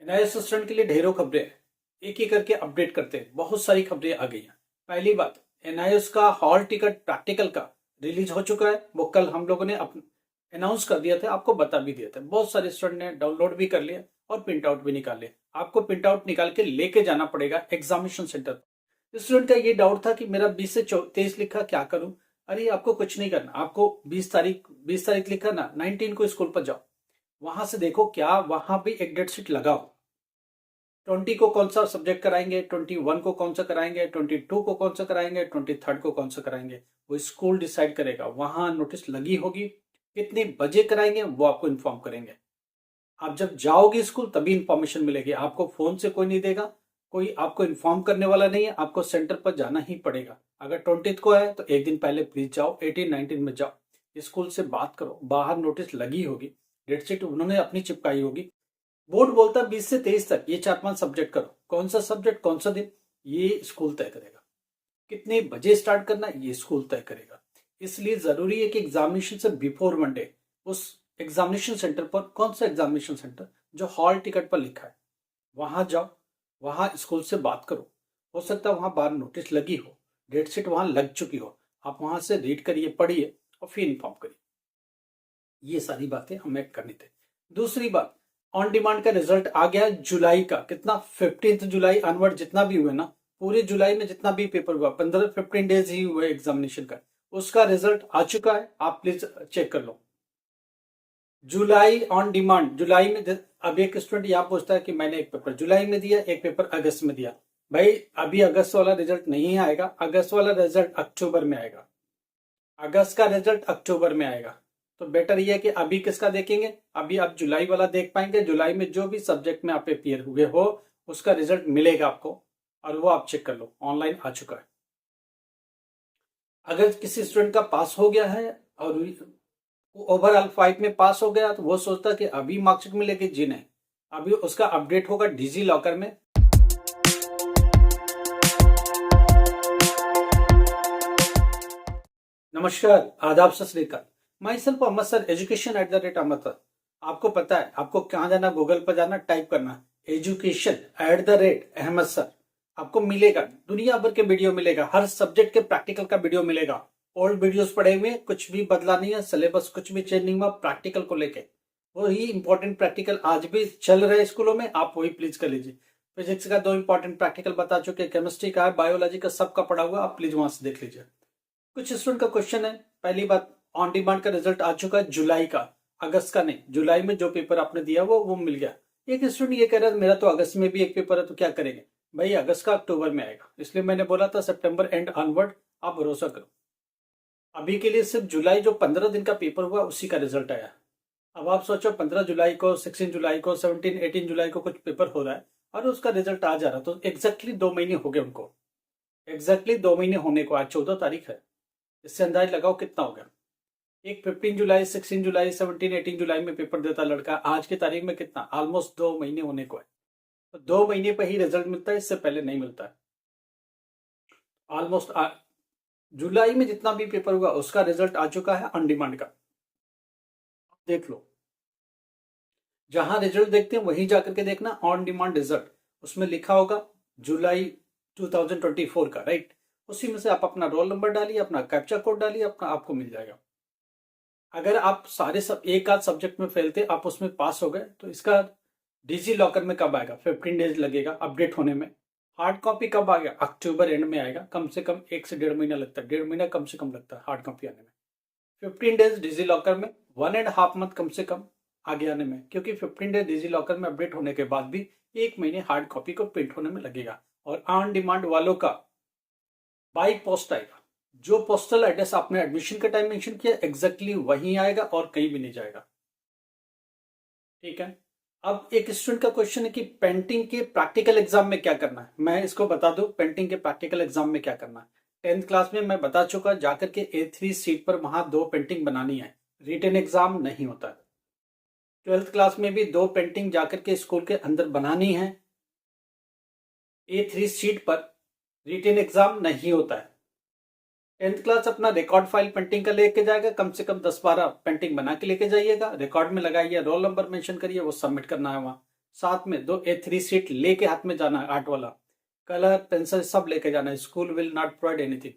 नए स्टूडेंट के लिए ढेरों खबरें हैं। एक एक करके अपडेट करते हैं। बहुत सारी खबरें आ गई हैं। पहली बात, एनआईएस का हॉल टिकट प्रैक्टिकल का रिलीज हो चुका है। वो कल हम लोगों ने अनाउंस कर दिया था, आपको बता भी दिया था। बहुत सारे स्टूडेंट ने डाउनलोड भी कर लिया और प्रिंट आउट भी निकाल लिया। आपको प्रिंट आउट निकाल के लेके जाना पड़ेगा एग्जामिनेशन सेंटर पर। स्टूडेंट का ये डाउट था कि मेरा 20 से 23 लिखा, क्या करूं। अरे आपको कुछ नहीं करना, आपको 20 तारीख लिखा ना, 19 को स्कूल पर जाओ। वहां से देखो क्या वहां भी एक डेट शीट लगाओ। 20 को कौन सा सब्जेक्ट कराएंगे, 21 को कौन सा कराएंगे, 22 को कौन सा कराएंगे, 23 को कौन सा कराएंगे, वो स्कूल डिसाइड करेगा। वहां नोटिस लगी होगी, कितने बजे कराएंगे वो आपको इन्फॉर्म करेंगे। आप जब जाओगे स्कूल तभी इंफॉर्मेशन मिलेगी। आपको फोन से कोई नहीं देगा, कोई आपको इन्फॉर्म करने वाला नहीं है। आपको सेंटर पर जाना ही पड़ेगा। अगर 20 को है तो एक दिन पहले प्लीज जाओ, 18-19 में जाओ, स्कूल से बात करो। बाहर नोटिस लगी होगी, डेट शीट उन्होंने अपनी चिपकाई होगी। बोर्ड बोलता है 20 से 23 तक ये 4-5 सब्जेक्ट करो। कौन सा सब्जेक्ट कौन सा दिन, ये स्कूल तय करेगा। कितने बजे स्टार्ट करना ये स्कूल तय करेगा। इसलिए जरूरी है कि एग्जामिनेशन से बिफोर मंडे उस एग्जामिनेशन सेंटर पर, कौन सा एग्जामिनेशन सेंटर जो हॉल टिकट पर लिखा है, वहां जाओ। वहां स्कूल से बात करो। हो सकता है वहां बाहर नोटिस लगी हो, डेट शीट वहां लग चुकी हो। आप वहां से रीड करिए, पढ़िए और फिर इन्फॉर्म करिए। ये सारी बातें हमें करनी थी। दूसरी बात, ऑन डिमांड का रिजल्ट आ गया जुलाई का। कितना, 15 जुलाई अनवर्ड जितना भी हुए ना, पूरे जुलाई में जितना भी पेपर हुआ, 15-15 डेज ही हुए एग्जामिनेशन का, उसका रिजल्ट आ चुका है। आप प्लीज चेक कर लो। जुलाई ऑन डिमांड, जुलाई में अब एक स्टूडेंट यहाँ पूछता है कि मैंने एक पेपर जुलाई में दिया, एक पेपर अगस्त में दिया। भाई अभी अगस्त वाला रिजल्ट नहीं आएगा, अगस्त वाला रिजल्ट अक्टूबर में आएगा। अगस्त का रिजल्ट अक्टूबर में आएगा। तो बेटर ये है कि अभी किसका देखेंगे, अभी आप जुलाई वाला देख पाएंगे। जुलाई में जो भी सब्जेक्ट में आप अपियर हुए हो उसका रिजल्ट मिलेगा आपको, और वो आप चेक कर लो, ऑनलाइन आ चुका है। अगर किसी स्टूडेंट का पास हो गया है और ओवरऑल 5 में पास हो गया तो वो सोचता कि अभी मार्कशीट मिलेगी, जी नहीं, अभी उसका अपडेट होगा डिजी लॉकर में। नमस्कार, आदाब, सत श्री अकाल। माई सेल्फ अहमद सर, education@अहमद सर। आपको पता है आपको कहाँ जाना, गूगल पर जाना, टाइप करना education@अहमद सर। आपको मिलेगा, दुनिया भर के वीडियो मिलेगा, हर सब्जेक्ट के प्रैक्टिकल का वीडियो मिलेगा। ओल्ड वीडियोस पड़े हुए, कुछ भी बदला नहीं है, सिलेबस कुछ भी चेंज नहीं हुआ प्रैक्टिकल को लेके। वही इंपॉर्टेंट प्रैक्टिकल आज भी चल रहे स्कूलों में, आप वही प्लीज कर लीजिए। फिजिक्स का 2 इंपॉर्टेंट प्रैक्टिकल बता चुके, केमिस्ट्री का है, बायोलॉजी का सबका पढ़ा हुआ, आप प्लीज वहां से देख लीजिए। कुछ स्टूडेंट का क्वेश्चन है, पहली बात, ऑन डिमांड का रिजल्ट आ चुका है जुलाई का, अगस्त का नहीं। जुलाई में जो पेपर आपने दिया वो मिल गया। एक स्टूडेंट ये कह रहा है मेरा तो अगस्त में भी एक पेपर है, तो क्या करेंगे। भाई अगस्त का अक्टूबर में आएगा, इसलिए मैंने बोला था सितंबर एंड ऑनवर्ड आप भरोसा करो। अभी के लिए सिर्फ जुलाई जो 15 दिन का पेपर हुआ उसी का रिजल्ट आया। अब आप सोचो 15 जुलाई को, 16 जुलाई को, 17-18 जुलाई को कुछ पेपर हो रहा है और उसका रिजल्ट आ जा रहा, तो एग्जैक्टली 2 महीने हो गए उनको। एग्जैक्टली 2 महीने होने को, आज 14 तारीख है। इससे अंदाज लगाओ कितना हो गया। एक 15 जुलाई, 16 जुलाई, 17-18 जुलाई में पेपर देता लड़का, आज की तारीख में कितना, ऑलमोस्ट 2 महीने होने को है। तो 2 महीने पर ही रिजल्ट मिलता है, इससे पहले नहीं मिलता है। ऑलमोस्ट जुलाई में जितना भी पेपर हुआ उसका रिजल्ट आ चुका है ऑन डिमांड का। देख लो, जहां रिजल्ट देखते हैं वहीं जाकर के देखना ऑन डिमांड रिजल्ट, उसमें लिखा होगा जुलाई 2024 का, राइट। उसी में से आप अपना रोल नंबर डालिए, अपना कैप्चा कोड डालिए, अपना आपको मिल जाएगा। अगर आप सारे सब एक आध सब्जेक्ट में फेल थे, आप उसमें पास हो गए, तो इसका डिजी लॉकर में कब आएगा, 15 डेज लगेगा अपडेट होने में। हार्ड कॉपी कब आ गया, अक्टूबर एंड में आएगा। कम से कम 1 से 1.5 महीना लगता है, 1.5 महीना कम से कम लगता है हार्ड कॉपी आने में। 15 डेज डिजी लॉकर में, 1.5 मंथ कम से कम आगे आने में, क्योंकि 15 डेज डिजी लॉकर में अपडेट होने के बाद भी 1 महीने हार्ड कॉपी को प्रिंट होने में लगेगा। और ऑन डिमांड वालों का बाई पोस्ट आएगा। जो पोस्टल एड्रेस आपने एडमिशन के टाइम मेंशन किया एग्जैक्टली वहीं आएगा और कहीं भी नहीं जाएगा। ठीक है। अब एक स्टूडेंट का क्वेश्चन है कि पेंटिंग के प्रैक्टिकल एग्जाम में क्या करना है। मैं इसको बता दूं, पेंटिंग के प्रैक्टिकल एग्जाम में क्या करना है। 10th क्लास में मैं बता चुका, जाकर के A3 सीट पर वहां 2 पेंटिंग बनानी है, रिटन एग्जाम नहीं होता है। 12th क्लास में भी 2 पेंटिंग जाकर के स्कूल के अंदर बनानी है, A3 सीट पर, रिटन एग्जाम नहीं होता है। 10th क्लास अपना रिकॉर्ड फाइल पेंटिंग का लेके जाएगा, कम से कम 10-12 पेंटिंग बना के लेके जाइएगा, रिकॉर्ड में लगाइए, रोल नंबर मेंशन करिए, वो सबमिट करना है वहां। साथ में 2 A3 शीट लेके हाथ में जाना है, आर्ट वाला, कलर पेंसिल सब लेके जाना है। School will not provide anything.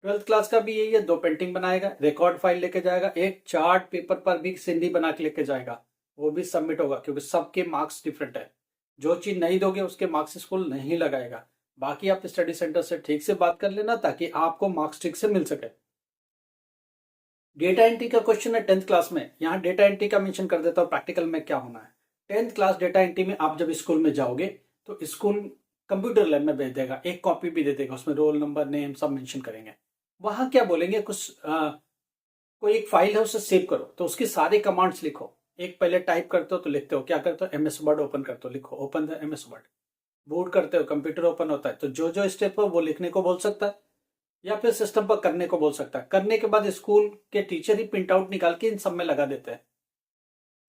12th class का भी यही है, 2 पेंटिंग बनाएगा, रिकॉर्ड फाइल लेके जाएगा, एक चार्ट पेपर पर भी सिंधी बना के लेके जाएगा, वो भी सबमिट होगा, क्योंकि सबके मार्क्स डिफरेंट है। जो चीज नहीं दोगे उसके मार्क्स स्कूल नहीं लगाएगा। बाकी आप स्टडी सेंटर से ठीक से बात कर लेना ताकि आपको मार्क्स ठीक से मिल सके। डेटा एंट्री का क्वेश्चन है 10th क्लास में, यहाँ डेटा एंट्री का मेंशन कर देता हूँ प्रैक्टिकल में क्या होना है। 10th क्लास डेटा एंट्री में आप जब स्कूल में जाओगे तो स्कूल कंप्यूटर लैब में भेज देगा, एक कॉपी भी दे देगा, उसमें रोल नंबर नेम सब मेंशन करेंगे। वहां क्या बोलेंगे, कोई एक फाइल है उसे सेव करो, तो उसकी सारी कमांड्स लिखो। एक पहले टाइप करते हो तो लिखते हो, क्या करते हो, एमएस वर्ड ओपन करते हो, लिखो open the MS word. Boot करते हो, कंप्यूटर ओपन होता है, तो जो जो स्टेप हो वो लिखने को बोल सकता है या फिर सिस्टम पर करने को बोल सकता है। करने के बाद स्कूल के टीचर ही प्रिंट आउट निकाल के इन सब में लगा देते हैं।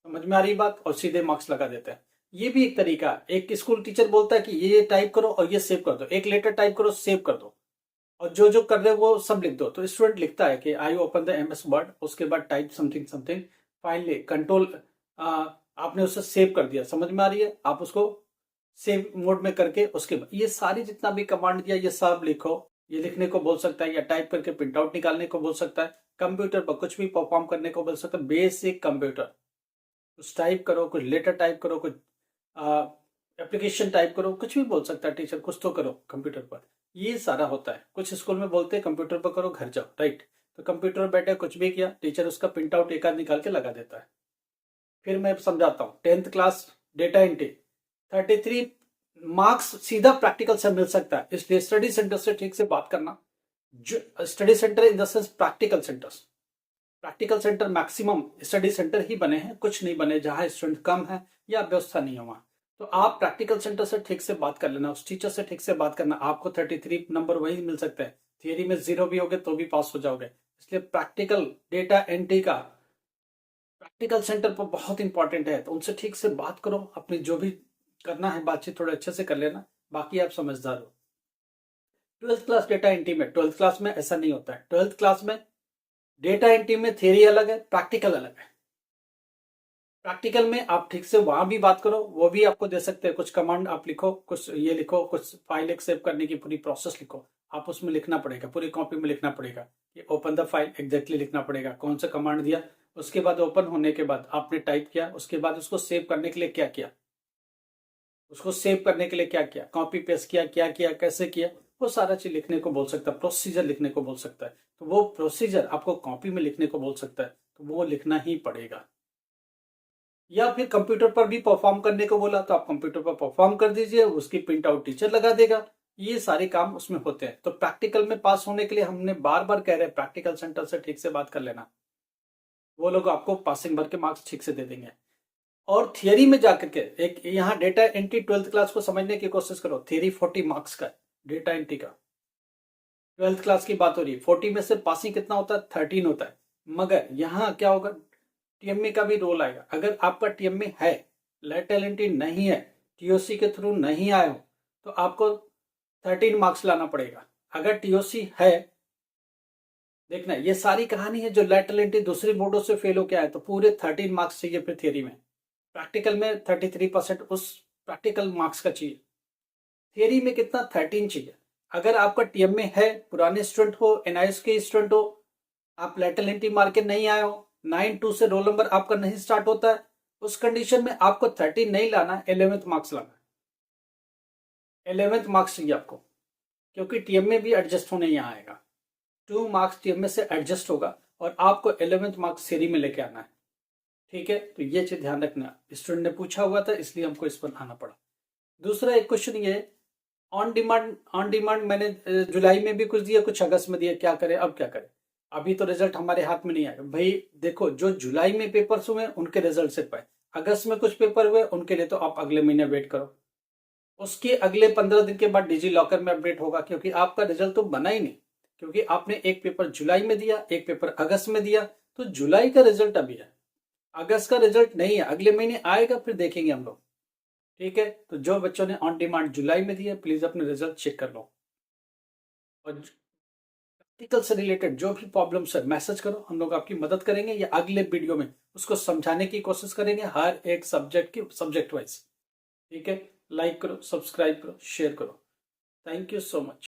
समझ में आ रही बात, और सीधे मार्क्स लगा देते हैं। ये भी एक तरीका है। एक स्कूल टीचर बोलता है कि ये टाइप करो और ये सेव कर दो, एक लेटर टाइप करो सेव कर दो, और जो जो कर रहे हो वो सब लिख दो। तो स्टूडेंट लिखता है कि I open the MS word, उसके बाद type something something, finally control, आपने उसे सेव कर दिया। समझ में आ रही है, आप उसको सेव मोड में करके उसके बाद ये सारी जितना भी कमांड दिया ये सब लिखो। ये लिखने को बोल सकता है या टाइप करके प्रिंट आउट निकालने को बोल सकता है। कंप्यूटर पर कुछ भी परफॉर्म करने को बोल सकता है। बेसिक कंप्यूटर, कुछ टाइप करो, कुछ लेटर टाइप करो, कुछ एप्लीकेशन टाइप करो, कुछ भी बोल सकता है टीचर, कुछ तो करो कंप्यूटर पर। ये सारा होता है। कुछ स्कूल में बोलते हैं कंप्यूटर पर करो घर जाओ, राइट। तो कंप्यूटर पर बैठे कुछ भी किया, टीचर उसका प्रिंट आउट एक आध निकाल के लगा देता है। फिर मैं समझाता हूँ 10th class data entry 33 marks सीधा प्रैक्टिकल से मिल सकता है, इसलिए स्टडी सेंटर से ठीक से बात करना। Study centre in the sense practical centres, practical centre maximum study centre ही बने हैं, कुछ नहीं बने जहां स्टूडेंट कम है या व्यवस्था नहीं है वहां। तो आप प्रैक्टिकल सेंटर से ठीक से बात कर लेना, उस टीचर से ठीक से बात करना, आपको 33 नंबर वही मिल सकते हैं। थियरी में 0 भी होगे तो भी पास हो जाओगे। इसलिए प्रैक्टिकल डेटा एंट्री का प्रैक्टिकल सेंटर पर बहुत इंपॉर्टेंट है। तो उनसे ठीक से बात करो, अपनी जो भी करना है बातचीत थोड़ा अच्छे से कर लेना, बाकी आप समझदार हो। 12th क्लास डेटा एंट्री में, 12th क्लास में ऐसा नहीं होता है। 12th क्लास में डेटा एंट्री में थियरी अलग है, प्रैक्टिकल अलग है। प्रैक्टिकल में आप ठीक से वहां भी बात करो, वो भी आपको दे सकते हैं। कुछ कमांड आप लिखो, कुछ ये लिखो, कुछ फाइल एक सेव करने की पूरी प्रोसेस लिखो। आप उसमें लिखना पड़ेगा, पूरी कॉपी में लिखना पड़ेगा। ये ओपन द फाइल एग्जैक्टली लिखना पड़ेगा, कौन सा कमांड दिया, उसके बाद ओपन होने के बाद आपने टाइप किया, उसके बाद उसको सेव करने के लिए क्या किया, उसको सेव करने के लिए क्या किया, कॉपी पेस्ट किया, क्या किया, कैसे किया, वो सारा चीज लिखने को बोल सकता है। प्रोसीजर लिखने को बोल सकता है। तो वो प्रोसीजर आपको कॉपी में लिखने को बोल सकता है, तो वो लिखना ही पड़ेगा। या फिर कंप्यूटर पर भी परफॉर्म करने को बोला तो आप कंप्यूटर पर परफॉर्म कर दीजिए, उसकी प्रिंट आउट टीचर लगा देगा। ये सारे काम उसमें होते हैं। तो प्रैक्टिकल में पास होने के लिए हमने बार बार कह रहे हैं प्रैक्टिकल सेंटर से ठीक से बात कर लेना, वो लोग आपको पासिंग भर के मार्क्स ठीक से दे देंगे। और थियरी में जाकर के एक यहाँ डेटा एंट्री 12th क्लास को समझने की कोशिश करो। थियरी 40 मार्क्स का, डेटा एंट्री का 12th क्लास की बात हो रही है। 40 में से पासिंग कितना होता है, 13 होता है। मगर यहाँ क्या होगा, टीएमए का भी रोल आएगा। अगर आपका टीएमए है, लेटरल एंट्री नहीं है, टीओसी के थ्रू नहीं आए हो, तो आपको 13 मार्क्स लाना पड़ेगा। अगर टीओसी है, देखना ये सारी कहानी है। जो लेटरल एंट्री दूसरी बोर्डों से फेल होकर आए तो पूरे 13 मार्क्स चाहिए फिर थियरी में। प्रैक्टिकल में 33% उस प्रैक्टिकल मार्क्स का चाहिए। थियरी में कितना, 13 चाहिए। अगर आपका टीएमए है, पुराने स्टूडेंट हो, एनआईएस के स्टूडेंट हो, आप लेटरल एंट्री मार के नहीं आए हो, 9-2 से रोल नंबर आपका नहीं स्टार्ट होता है, उस कंडीशन में आपको 13 नहीं लाना, 11th मार्क्स लाना। 11th मार्क्स चाहिए आपको, क्योंकि टीएमए भी एडजस्ट होने यहाँ आएगा। 2 मार्क्स टीएमए से एडजस्ट होगा और आपको 11th मार्क्स थियरी में लेके आना है। ठीक है, तो ये चीज ध्यान रखना। स्टूडेंट ने पूछा हुआ था इसलिए हमको इस पर आना पड़ा। दूसरा एक क्वेश्चन ये, ऑन डिमांड मैंने जुलाई में भी कुछ दिया, कुछ अगस्त में दिया, क्या करें, अब क्या करें। अभी तो रिजल्ट हमारे हाथ में नहीं आएगा भाई। देखो, जो जुलाई में पेपर्स हुए उनके रिजल्ट से पाए, अगस्त में कुछ पेपर हुए उनके लिए तो आप अगले महीने वेट करो। उसके अगले 15 दिन के बाद डिजी लॉकर में अपडेट होगा, क्योंकि आपका रिजल्ट तो बना ही नहीं। क्योंकि आपने एक पेपर जुलाई में दिया, एक पेपर अगस्त में दिया, तो जुलाई का रिजल्ट अभी है, अगस्त का रिजल्ट नहीं है, अगले महीने आएगा, फिर देखेंगे हम लोग। ठीक है, तो जो बच्चों ने ऑन डिमांड जुलाई में दिया, प्लीज अपने रिजल्ट चेक कर लो। और प्रैक्टिकल से रिलेटेड जो भी प्रॉब्लम्स है मैसेज करो, हम लोग आपकी मदद करेंगे, या अगले वीडियो में उसको समझाने की कोशिश करेंगे, हर एक सब्जेक्ट की, सब्जेक्ट वाइज। ठीक है, लाइक करो, सब्सक्राइब करो, शेयर करो। Thank you so much.